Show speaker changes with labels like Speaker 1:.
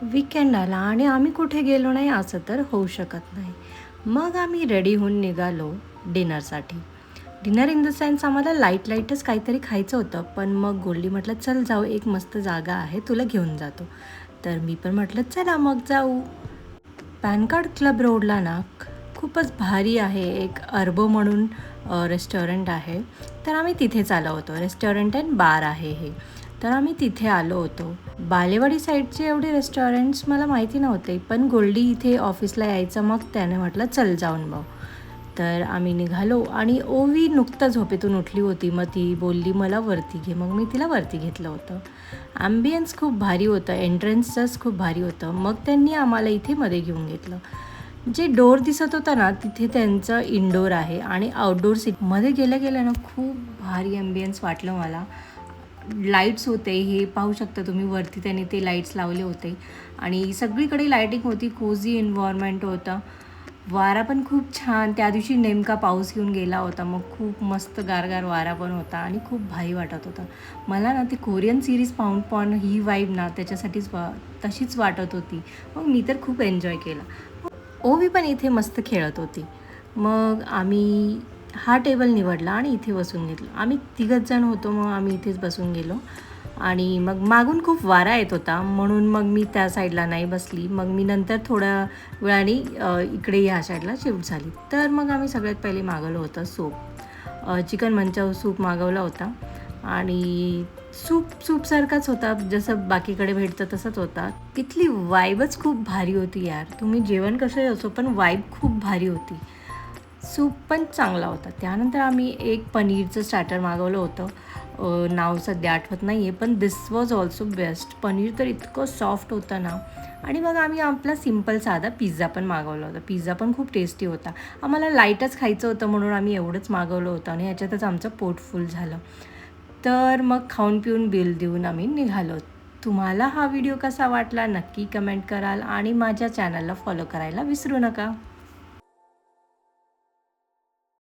Speaker 1: Weekend आला आणि आम्ही कुठे गेलो नाही असं तर होऊ शकत नाही. मग आम्ही रेडी होऊन निघालो डिनरसाठी. डिनर इन द सेन्स आम्हाला लाईटच काहीतरी खायचं होतं. पण मग गोल्डी म्हटलं, "चल जाऊ, एक मस्त जागा आहे, तुला घेऊन जातो." तर मी पण म्हटलं, "चला मग जाऊ." पॅनकार्ड क्लब रोडला ना खूपच भारी आहे एक अर्बो म्हणून रेस्टॉरंट आहे. तर आम्ही तिथेच आलो होतो. रेस्टॉरंट अँड बार आहे हे. तर आम्ही तिथे आलो होतो. बालेवाडी साईडचे एवढे रेस्टॉरंट्स मला माहिती नव्हते. पण गोल्डी इथे ऑफिसला यायचं, मग त्याने म्हटलं चल जाऊन बघ. तर आम्ही निघालो आणि ओवी नुकतं झोपेतून उठली होती. मग ती बोलली मला वरती घे. मग मी तिला वरती घेतलं होतं. ॲम्बियन्स खूप भारी होतं. एंट्रन्सचंच खूप भारी होतं. मग त्यांनी आम्हाला इथे मध्ये घेऊन घेतलं. जे डोर दिसत होतं ना तिथे त्यांचं इनडोअर आहे आणि आउटडोर मध्ये गेल्या ना खूप भारी ॲम्बियन्स वाटलं मला. लाईट्स होते, हे पाहू शकता तुम्ही वरती त्यांनी ते लाईट्स लावले होते आणि सगळीकडे लाईटिंग होती. कोझी एन्व्हायरमेंट होतं. वारा पण खूप छान. त्या दिवशी नेमका पाऊस येऊन गेला होता. मग खूप मस्त गारगार वारा पण होता आणि खूप भारी वाटत होतं. मला ना ते कोरियन सिरीज पाहून पण ही वाईब ना त्याच्यासाठीच तशीच वाटत होती. मग मी तर खूप एन्जॉय केला. ओवी पण इथे मस्त खेळत होती. मग आम्ही हा टेबल निवडला आणि इथे बसून घेतलं. आम्ही तिघंच जण होतो, मग आम्ही इथेच बसून गेलो आणि मग मागून खूप वारा येत होता म्हणून मग मी त्या साईडला नाही बसली. मग मी नंतर थोड्या वेळाने इकडे ह्या साईडला शिफ्ट झाली. तर मग आम्ही सगळ्यात पहिले मागवलं होतं सूप. चिकन मंचाव सूप मागवला होता आणि सूपसारखाच होता, जसं बाकीकडे भेटतं तसंच होता. तिथली वाईबच खूप भारी होती यार. तुम्ही जेवण कसंही असो पण वाईब खूप भारी होती. सूप पण चांगला होता. त्यानंतर आम्ही एक पनीरचं स्टार्टर मागवलं होतं. नाव सध्या आठवत नाही आहे, पण दिस वॉज ऑल्सो बेस्ट. पनीर तर इतकं सॉफ्ट होतं ना. आणि मग आम्ही आपला सिम्पल साधा पिझ्झा पण मागवला होता. पिझ्झा पण खूप टेस्टी होता. आम्हाला लाईटच खायचं होतं म्हणून आम्ही एवढंच मागवलं होतं आणि ह्याच्यातच आमचं पोट फुल झालं. तर मग खाऊन पिऊन बिल देऊन आम्ही निघालो. तुम्हाला हा व्हिडिओ कसा वाटला नक्की कमेंट कराल आणि माझ्या चॅनलला फॉलो करायला विसरू नका.